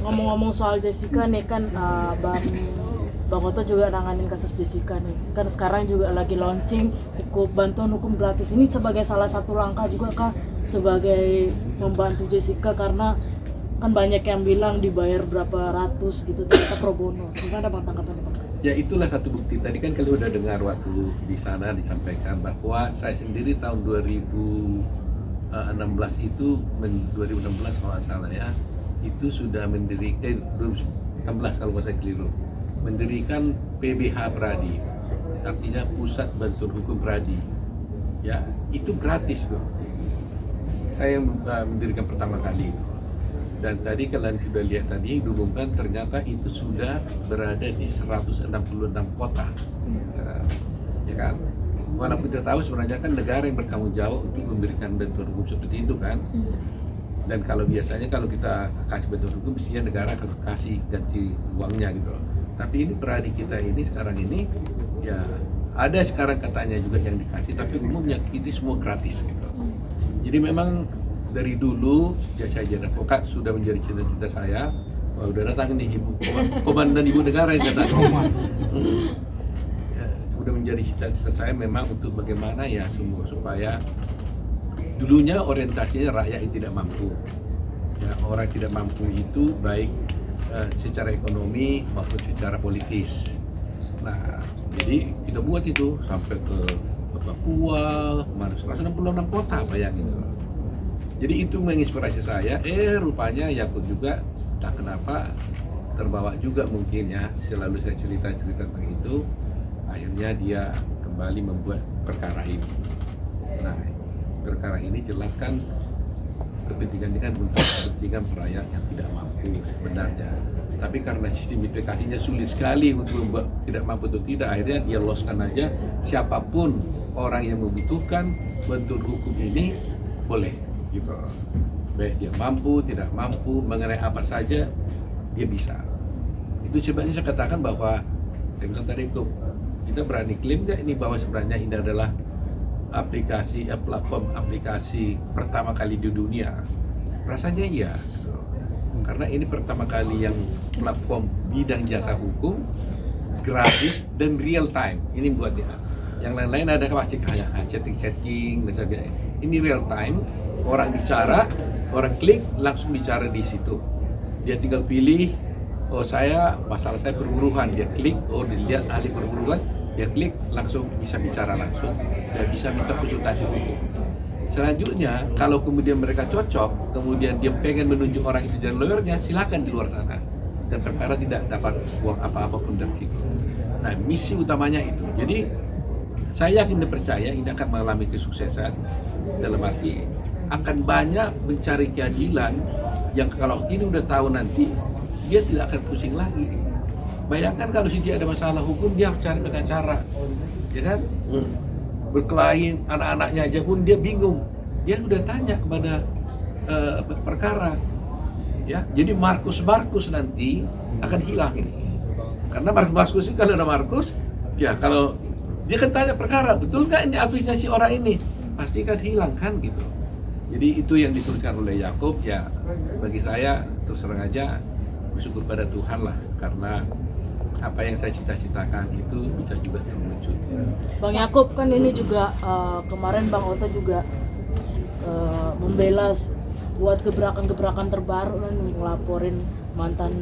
ngomong-ngomong soal Jessica nih kan, Bang Oto juga nanganin kasus Jessica nih. Kan sekarang juga lagi launching bantuan hukum gratis. Ini sebagai salah satu langkah juga kah sebagai membantu Jessica, karena kan banyak yang bilang dibayar berapa ratus gitu ternyata pro bono. Gimana Bang tanggapannya Bang? Ya itulah satu bukti. Tadi kan kalian udah dengar waktu di sana disampaikan bahwa saya sendiri tahun 2016 itu 2016 kalau nggak salah ya, itu sudah mendirikan 2016 kalau saya keliru, mendirikan PBH Pradi, artinya Pusat Bantuan Hukum Pradi. Ya itu gratis loh. Saya yang mendirikan pertama kali. Dan tadi kalian sudah lihat tadi diumumkan ternyata itu sudah berada di 166 kota, ya kan? Walaupun kita tahu sebenarnya kan negara yang bertanggung jawab untuk memberikan bantuan hukum seperti itu kan. Dan kalau biasanya kalau kita kasih bantuan hukum, mestinya negara harus kasih ganti uangnya gitu. Tapi ini Pradi kita ini sekarang ini ya ada sekarang katanya juga yang dikasih, tapi umumnya itu semua gratis gitu. Jadi memang dari dulu sejak saya jadi advokat sudah menjadi cita-cita saya. Wah, udah datang nih ibu komandan ibu negara yang katanya. Ya, sudah menjadi cita-cita saya memang untuk bagaimana ya semua supaya dulunya orientasinya rakyat yang tidak mampu. Ya, orang tidak mampu itu baik secara ekonomi maupun secara politis. Nah, jadi kita buat itu sampai ke Papua, kemana 166 kota, bayangin. Jadi itu menginspirasi saya. Rupanya Yakub juga tak kenapa terbawa juga mungkin ya, selalu saya cerita-cerita tentang itu. Akhirnya dia kembali membuat perkara ini. Nah, perkara ini jelaskan kepentingannya kan untuk kepentingan rakyat yang tidak mampu sebenarnya. Tapi karena sistem implikasinya sulit sekali untuk membuat tidak mampu atau tidak, akhirnya dia loskan aja siapapun orang yang membutuhkan bantuan hukum ini boleh gitu. Baik dia mampu, tidak mampu, mengenai apa saja dia bisa. Itu sebabnya saya katakan bahwa saya bilang tadi kita berani klaim nggak ini bahwa sebenarnya ini adalah platform aplikasi pertama kali di dunia. Rasanya iya gitu. Karena ini pertama kali yang platform bidang jasa hukum gratis dan real time. Ini buat dia. Yang lain-lain ada pasti kayak chatting dan sebagainya. Ini real time, orang bicara, orang klik langsung bicara di situ. Dia tinggal pilih, oh masalah saya perburuan, dia klik, oh dilihat ahli perburuan, dia klik langsung bisa bicara langsung dan bisa minta konsultasi hukum. Selanjutnya, kalau kemudian mereka cocok, kemudian dia pengen menunjuk orang itu jadi lawyernya, silakan di luar sana. Dan perkara tidak dapat uang apa-apa pun dari situ. Nah, misi utamanya itu. Jadi, saya yakin dan percaya ini akan mengalami kesuksesan dalam arti akan banyak mencari keadilan yang kalau ini udah tahu nanti, dia tidak akan pusing lagi. Bayangkan kalau dia ada masalah hukum, dia harus cari pengacara, ya kan? Berkelahi anak-anaknya aja pun dia bingung. Dia udah tanya kepada perkara, ya. Jadi Markus nanti akan hilang ini. Karena Markus ini kalau ada Markus, ya kalau dia kan tanya perkara, betul nggak ini afiliasi orang ini? Pasti kan hilang kan gitu. Jadi itu yang dituliskan oleh Yakub ya. Bagi saya terus terang aja bersyukur pada Tuhan lah, karena apa yang saya cita-citakan itu bisa juga terwujud. Bang Yakub kan ini juga kemarin Bang Oto juga membela buat gebrakan-gebrakan terbaru kan, ngelaporin mantan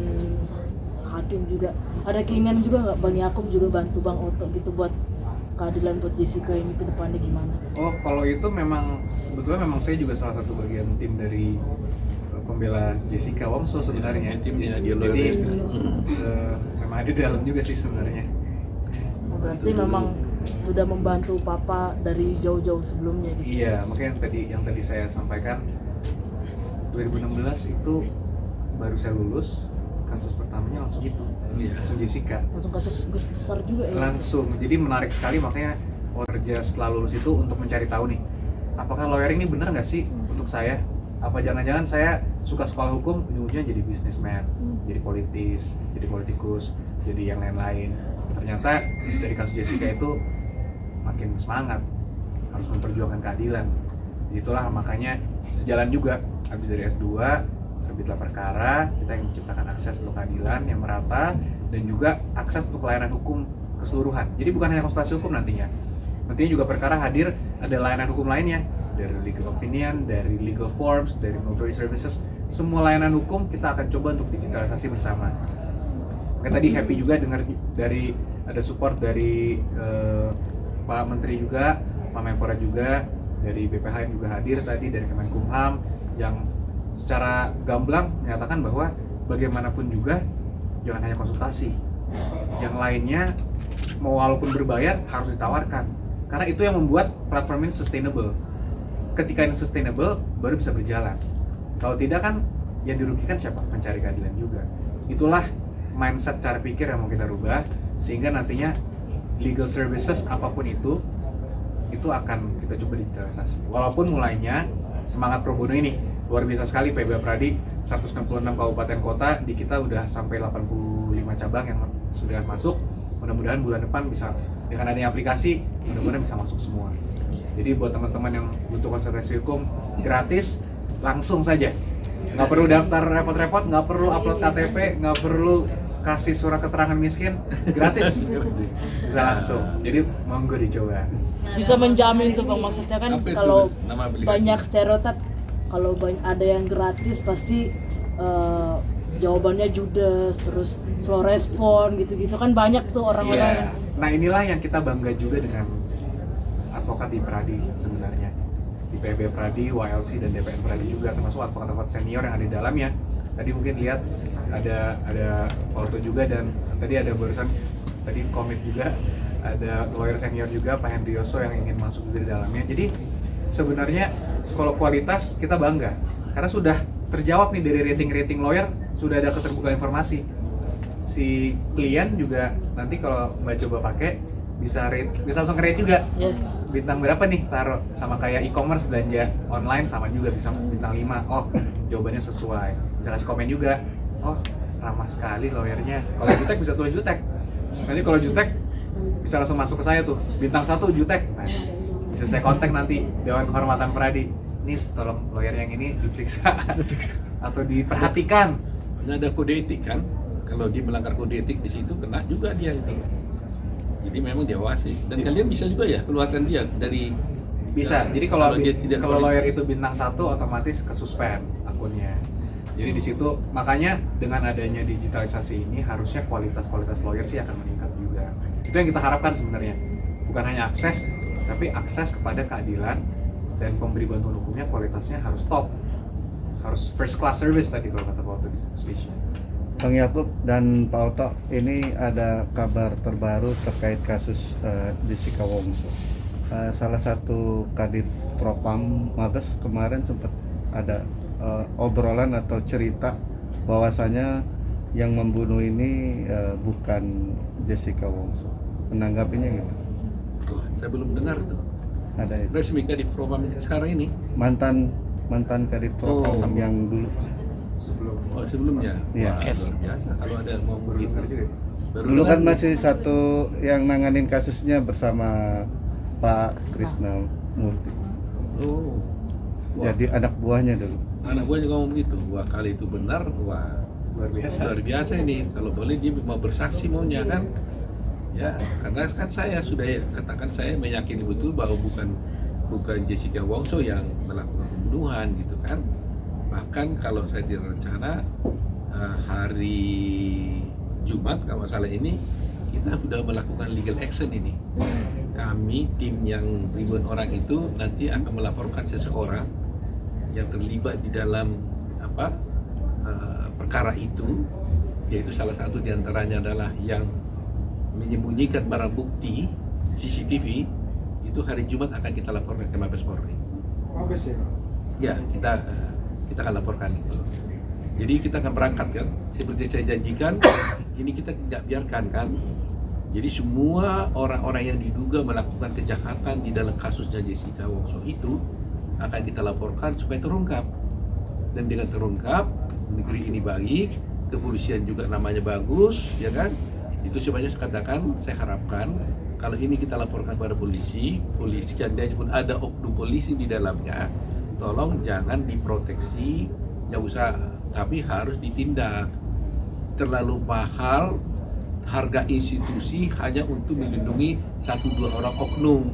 hakim juga. Ada keinginan juga nggak Bang Yakub juga bantu Bang Oto gitu buat keadilan buat Jessica ini ke depannya gimana? Oh, kalau itu memang sebetulnya memang saya juga salah satu bagian tim dari pembela Jessica Wongso sebenarnya. Timnya dia Jadi memang ada di dalam juga sih sebenarnya. Berarti memang sudah membantu Papa dari jauh-jauh sebelumnya gitu. Iya, makanya yang tadi saya sampaikan 2016 itu baru saya lulus, kasus pertamanya langsung itu. Langsung Jessica. Langsung kasus besar juga ya. Langsung. Jadi menarik sekali, makanya kerja setelah lulus itu untuk mencari tahu nih, apakah lawyer ini benar nggak sih untuk saya? Apa jangan-jangan saya suka sekolah hukum, ujung-ujungnya jadi businessman, jadi politis, jadi politikus, jadi yang lain-lain. Ternyata dari kasus Jessica itu makin semangat, harus memperjuangkan keadilan. Disitulah makanya sejalan juga, habis dari S2, terbitlah perkara, kita yang menciptakan akses untuk keadilan yang merata dan juga akses untuk layanan hukum keseluruhan. Jadi bukan hanya konsultasi hukum nantinya juga perkara hadir ada layanan hukum lainnya, dari legal opinion, dari legal forms, dari notary services, semua layanan hukum kita akan coba untuk digitalisasi bersama. Makanya tadi happy juga dengar dari ada support dari Pak Menteri juga, Pak Menpora juga, dari BPH yang juga hadir tadi, dari Kemenkumham yang secara gamblang menyatakan bahwa bagaimanapun juga jangan hanya konsultasi, yang lainnya mau walaupun berbayar harus ditawarkan, karena itu yang membuat platform ini sustainable. Ketika ini sustainable baru bisa berjalan, kalau tidak kan yang dirugikan siapa? Pencari keadilan juga. Itulah mindset cara pikir yang mau kita rubah, sehingga nantinya legal services apapun itu akan kita coba digitalisasi. Walaupun mulainya semangat pro bono ini luar biasa sekali, PBA Pradi 166 kabupaten kota, di kita udah sampai 85 cabang yang sudah masuk. Mudah-mudahan bulan depan bisa, dengan adanya aplikasi, mudah-mudahan bisa masuk semua. Jadi buat teman-teman yang butuh konsultasi hukum gratis, langsung saja. Nggak perlu daftar repot-repot, nggak perlu upload KTP, nggak perlu kasih surat keterangan miskin, gratis. Bisa langsung. Jadi monggo dicoba. Bisa menjamin tuh Bang, maksudnya kan Apa itu kalau nama aplikasi? banyak stereotip, kalau ada yang gratis pasti jawabannya judes, terus slow respon gitu-gitu kan banyak tuh orang-orang. Nah inilah yang kita bangga juga dengan advokat di Pradi sebenarnya, di PB Pradi, YLC dan DPN Pradi juga, termasuk advokat-advokat senior yang ada di dalamnya. Tadi mungkin lihat ada foto juga, dan tadi ada barusan tadi komit juga, ada lawyer senior juga Pak Hendrioso yang ingin masuk juga di dalamnya. Jadi sebenarnya kalau kualitas kita bangga karena sudah terjawab nih dari rating lawyer, sudah ada keterbukaan informasi. Si klien juga nanti kalau Mbak coba pakai bisa langsung rate juga. Bintang berapa nih taruh, sama kayak e-commerce belanja online sama juga bisa bintang 5. Oh, jawabannya sesuai. Bisa kasih komen juga. Oh, ramah sekali lawyernya. Kalau jutek bisa tulis jutek. Nanti kalau jutek bisa langsung masuk ke saya tuh. Bintang 1 jutek. Nah, bisa saya kontak nanti Dewan Kehormatan Pradi. Nih tolong lawyer yang ini diperiksa atau diperhatikan. Ada kode etik kan? Kalau dia melanggar kode etik di situ kena juga dia itu. Jadi memang diawasi. Dan kalian bisa juga ya keluarkan dia dari. Bisa. Jadi kalau lawyer itu bintang 1 otomatis kesuspend akunnya. Jadi di situ makanya dengan adanya digitalisasi ini harusnya kualitas lawyer sih akan meningkat juga. Itu yang kita harapkan sebenarnya. Bukan hanya akses, tapi akses kepada keadilan, dan pemberi bantuan hukumnya kualitasnya harus top. Harus first class service tadi kalau kata Pak Oto di speech-nya. Bang Yakub dan Pak Oto, ini ada kabar terbaru terkait kasus Jessica Wongso. Salah satu Kadif Propam Mabes kemarin sempat ada obrolan atau cerita bahwasanya yang membunuh ini bukan Jessica Wongso. Menanggapinya gimana? Saya belum dengar tuh. Ada itu. Resmi Kadif Propam sekarang ini. Mantan Kadif Propam yang dulu. Sebelumnya. Iya. Wah, luar biasa kalau ada yang mau begitu. Dulu kan masih satu yang nanganin kasusnya bersama Pak Krisna Murti. Oh. Jadi anak buahnya dulu. Anak buahnya ngomong begitu. Wah, kali itu benar, wah luar biasa ini. Kalau boleh dia mau bersaksi maunya kan. Ya, karena kan saya sudah katakan saya meyakini betul bahwa bukan Jessica Wongso yang melakukan pembunuhan gitu kan. Bahkan kalau saya direncana hari Jumat kalau masalah ini kita sudah melakukan legal action ini. Kami tim yang ribuan orang itu nanti akan melaporkan seseorang yang terlibat di dalam perkara itu, yaitu salah satu diantaranya adalah yang menyembunyikan barang bukti CCTV. Itu hari Jumat akan kita laporkan ke Mabes Polri. Mabes ya? Ya, kita akan laporkan itu. Jadi kita akan berangkat kan, seperti saya janjikan, ini kita tidak biarkan kan. Jadi semua orang-orang yang diduga melakukan kejahatan di dalam kasusnya Jessica Wongso itu akan kita laporkan supaya terungkap. Dan dengan terungkap, negeri ini baik, kepolisian juga namanya bagus, ya kan? Itu sebenarnya saya katakan, saya harapkan kalau ini kita laporkan pada polisi seandainya pun ada oknum polisi di dalamnya, tolong jangan diproteksi, nggak usah tapi harus ditindak. Terlalu mahal harga institusi hanya untuk melindungi 1-2 orang oknum.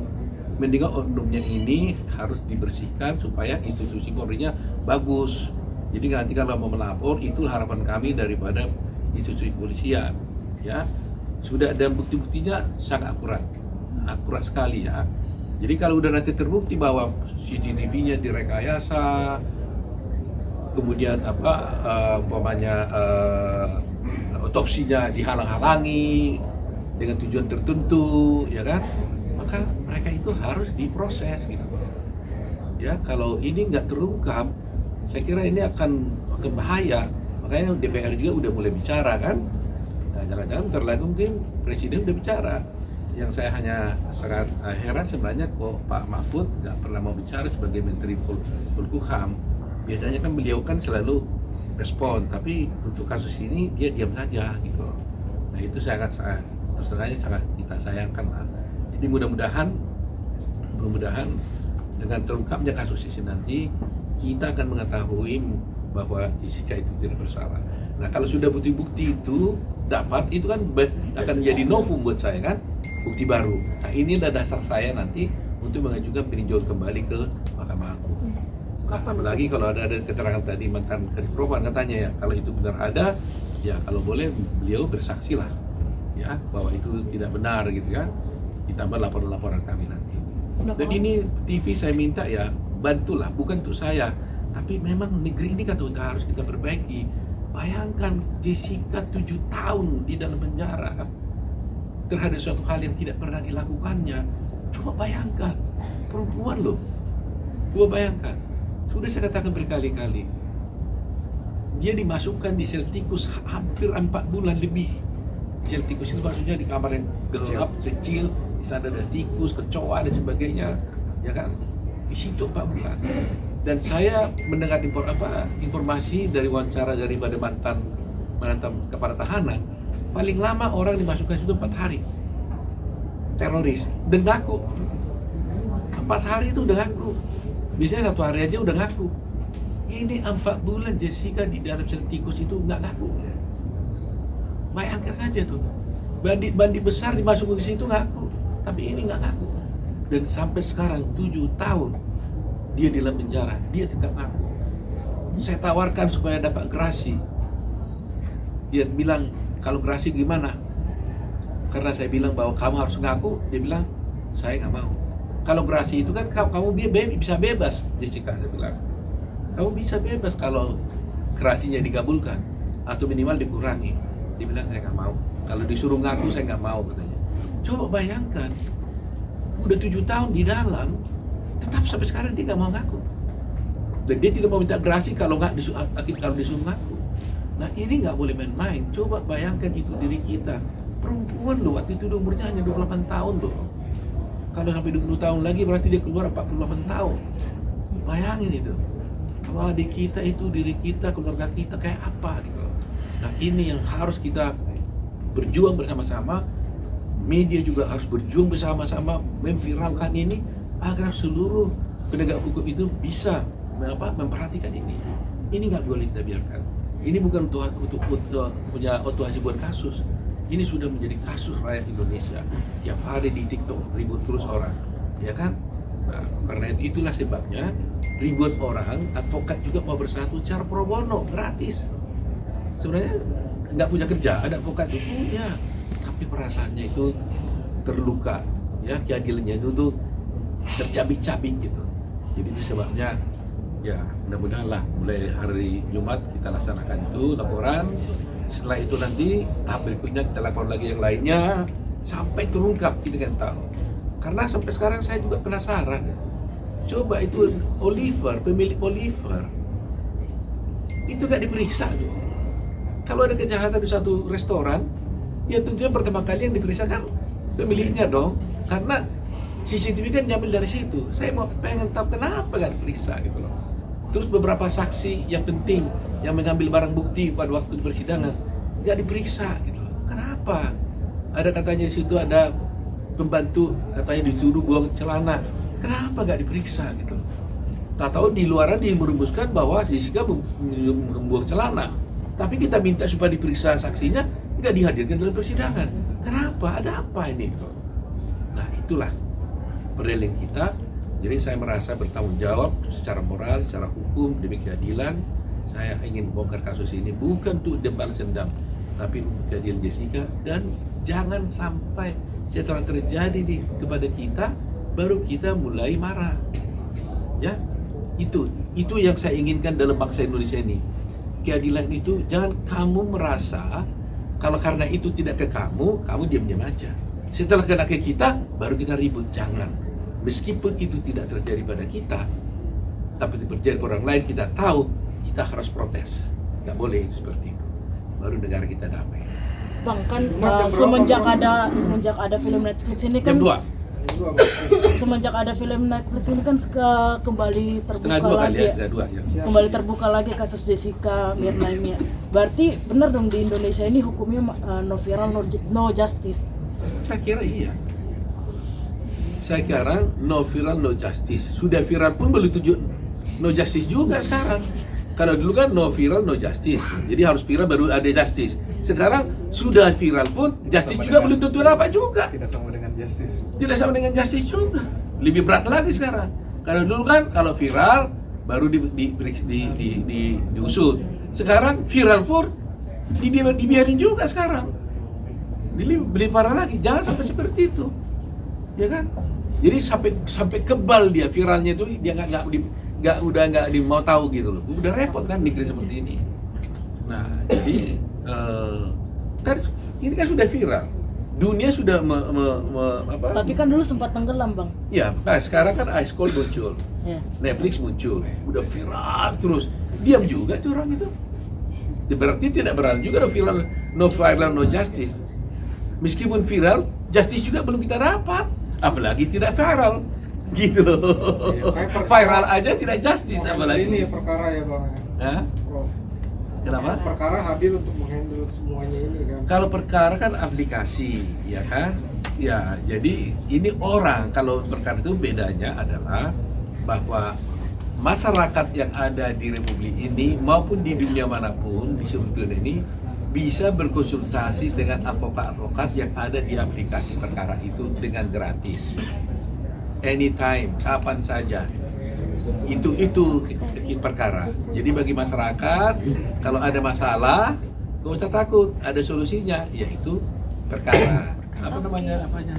Mendingan oknumnya ini harus dibersihkan supaya institusi Polri-nya bagus. Jadi nanti kalau mau melapor, itu harapan kami daripada institusi kepolisian. Ya, sudah ada bukti-buktinya sangat akurat sekali ya. Jadi kalau udah nanti terbukti bahwa CCTV-nya direkayasa, kemudian otopsinya dihalang-halangi dengan tujuan tertentu, ya kan? Maka mereka itu harus diproses gitu. Ya, kalau ini nggak terungkap, saya kira ini akan bahaya. Makanya DPR juga udah mulai bicara kan. Nah, jangan-jangan bentar lagi mungkin Presiden udah bicara. Yang saya hanya sangat heran sebenarnya kok Pak Mahfud nggak pernah mau bicara sebagai Menteri Polhukam. Biasanya kan beliau kan selalu respon, tapi untuk kasus ini dia diam saja gitu. Nah itu sangat kita sayangkan lah. Jadi mudah-mudahan dengan terungkapnya kasus ini nanti kita akan mengetahui bahwa Jessica itu tidak bersalah. Nah kalau sudah bukti-bukti itu dapat, itu kan akan menjadi novum buat saya kan, bukti baru. Nah ini adalah dasar saya nanti untuk mengajukan peninjauan kembali ke Mahkamah Agung. Nah, apalagi kalau ada keterangan tadi mantan Kadif Propam katanya ya, kalau itu benar ada, ya kalau boleh beliau bersaksi lah, ya bahwa itu tidak benar gitu ya. Ditambah laporan-laporan kami nanti. Dan ini TV saya minta ya bantulah, bukan untuk saya, tapi memang negeri ini kan harus kita perbaiki. Bayangkan Jessica 7 tahun di dalam penjara terhadap suatu hal yang tidak pernah dilakukannya. Coba bayangkan, perempuan loh. Coba bayangkan, sudah saya katakan berkali-kali, dia dimasukkan di sel tikus hampir 4 bulan lebih. Sel tikus itu maksudnya di kamar yang gelap, kecil, di sana ada tikus, kecoa dan sebagainya, ya kan? Di situ 4 bulan. Dan saya mendengar informasi dari wawancara daripada mantan kepala tahanan, paling lama orang dimasukkan itu 4 hari. Teroris, dan ngaku 4 hari itu udah ngaku. Biasanya 1 hari aja udah ngaku. Ini 4 bulan Jessica di dalam sel tikus itu nggak ngaku. Bayangkan saja tuh, bandit besar dimasukkan ke situ ngaku, tapi ini nggak ngaku. Dan sampai sekarang 7 tahun dia di dalam penjara, dia tetap ngaku. Saya tawarkan supaya dapat gerasi. Dia bilang, kalau gerasi gimana? Karena saya bilang bahwa kamu harus ngaku, dia bilang, saya nggak mau. Kalau gerasi itu kan kamu bisa bebas, Jessica, saya bilang. Kamu bisa bebas kalau gerasinya dikabulkan atau minimal dikurangi. Dia bilang, saya nggak mau. Kalau disuruh ngaku, saya nggak mau, katanya. Coba bayangkan, udah 7 tahun di dalam, tetap sampai sekarang dia nggak mau ngaku. Dan dia tidak mau minta gerasi kalau disuruh ngaku. Nah ini nggak boleh main-main. Coba bayangkan itu diri kita. Perempuan loh, waktu itu umurnya hanya 28 tahun loh. Kalau sampai 20 tahun lagi berarti dia keluar 48 tahun. Bayangin itu. Kalau adik kita itu, diri kita, keluarga kita kayak apa gitu. Nah ini yang harus kita berjuang bersama-sama. Media juga harus berjuang bersama-sama memviralkan ini agar seluruh penegak hukum itu bisa memperhatikan ini. Ini nggak boleh kita biarkan. Ini bukan untuk punya Otto Hasibuan kasus. Ini sudah menjadi kasus rakyat Indonesia. Tiap hari di TikTok ribut terus orang, ya kan? Nah, karena itulah sebabnya ribuan orang advokat juga mau bersatu secara pro bono, gratis. Sebenarnya nggak punya kerja, ada advokat itu punya, tapi perasaannya itu terluka, ya keadilannya itu tuh tercabik-cabik gitu. Jadi itu sebabnya ya mudah-mudahan lah mulai hari Jumat kita laksanakan itu laporan. Setelah itu nanti tahap berikutnya kita lakukan lagi yang lainnya sampai terungkap, kita kan tahu. Karena sampai sekarang saya juga penasaran. Coba itu Oliver, pemilik Oliver, itu gak diperiksa tuh. Kalau ada kejahatan di satu restoran, ya tentunya pertama kali yang diperiksa kan pemiliknya dong. Karena CCTV kan diambil dari situ. Saya mau pengen tahu kenapa gak diperiksa gitu loh. Terus beberapa saksi yang penting yang mengambil barang bukti pada waktu di persidangan gak diperiksa gitu loh. Kenapa? Ada katanya di situ ada pembantu katanya disuruh buang celana. Kenapa gak diperiksa gitu loh. Tak tahu di luaran dia merumuskan bahwa Jessica membuang celana. Tapi kita minta supaya diperiksa saksinya, nggak dihadirkan dalam persidangan. Kenapa? Ada apa ini? Nah, itulah perdeling kita. Jadi saya merasa bertanggung jawab secara moral, secara hukum, demi keadilan. Saya ingin bongkar kasus ini bukan untuk balas dendam, tapi untuk keadilan Jessica. Dan jangan sampai setelah terjadi kepada kita, baru kita mulai marah. Ya, itu yang saya inginkan dalam bangsa Indonesia ini. Keadilan itu jangan kamu merasa kalau karena itu tidak ke kamu diam-diam aja. Setelah kena ke kita, baru kita ribut. Jangan. Meskipun itu tidak terjadi pada kita, tapi terjadi pada orang lain, kita tahu kita harus protes. Nggak boleh seperti itu. Baru negara kita damai. Bang, kan semenjak ada film Netflix ini kan Jam 2. semenjak ada film Netflix ini kan kembali terbuka Setengah 2 kali lagi ya, ya. setengah 2 ya. Kembali terbuka lagi kasus Jessica Mirna ini. Berarti benar dong di Indonesia ini hukumnya no viral no justice. Saya kira iya. Saya kira no viral no justice. Sudah viral pun belum tujuh no justice juga sekarang. Kalau dulu kan no viral no justice. Jadi harus viral baru ada justice. Sekarang sudah viral pun justice juga belum tentu dapat juga. Tidak sama dengan justice. Tidak sama dengan justice juga. Lebih berat lagi sekarang. Kalau dulu kan kalau viral baru diusut. Sekarang viral pun dibiarin juga sekarang. Lebih parah lagi. Jangan sampai seperti itu. Ya kan? Jadi sampai kebal dia viralnya itu, dia nggak mau tahu gitu loh. Udah repot kan negeri seperti ini. Nah, jadi kan ini kan sudah viral. Dunia sudah apa? Tapi kan dulu sempat tenggelam, Bang. Ya, nah sekarang kan Ice Cold muncul. Ya. Netflix muncul. Udah viral terus. Diam juga tuh orang itu. Berarti tidak berani juga no viral no justice. Meskipun viral, justice juga belum kita dapat. Apalagi tidak viral. Gitu loh. Viral aja tidak justice apalagi. Ini perkara ya Bang. Hah? Prof. Kenapa? Perkara hadir untuk menghandle semuanya ini kan. Kalau perkara kan aplikasi, ya kan? Ya, jadi ini orang. Kalau perkara itu bedanya adalah bahwa masyarakat yang ada di Republik ini maupun di dunia manapun di seluruh dunia ini bisa berkonsultasi dengan advokat-advokat yang ada di aplikasi perkara itu dengan gratis. Anytime, kapan saja. Itu perkara. Jadi bagi masyarakat kalau ada masalah, gak usah takut, ada solusinya, yaitu perkara. Apa namanya? Apanya?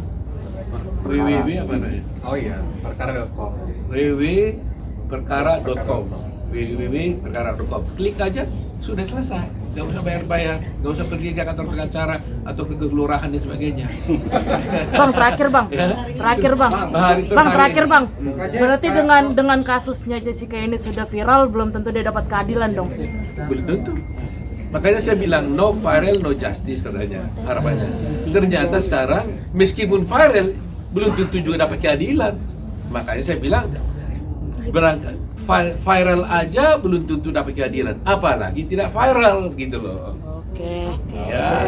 www apa namanya? Oh iya, perkara.com. www.perkara.com. www.perkara.com. Klik aja, sudah selesai. Gak usah bayar-bayar, gak usah pergi ke kantor pengacara atau ke kelurahan dan sebagainya. Bang, terakhir Bang. Terakhir Bang. Bang, terakhir Bang. Berarti dengan kasusnya Jessica ini sudah viral, belum tentu dia dapat keadilan dong. Belum tentu. Makanya saya bilang no viral no justice katanya harapannya. Ternyata sekarang meskipun viral belum tentu juga dapat keadilan. Makanya saya bilang berangkat viral aja belum tentu dapat keadilan, apalagi tidak viral gitu loh. Oke. Ya.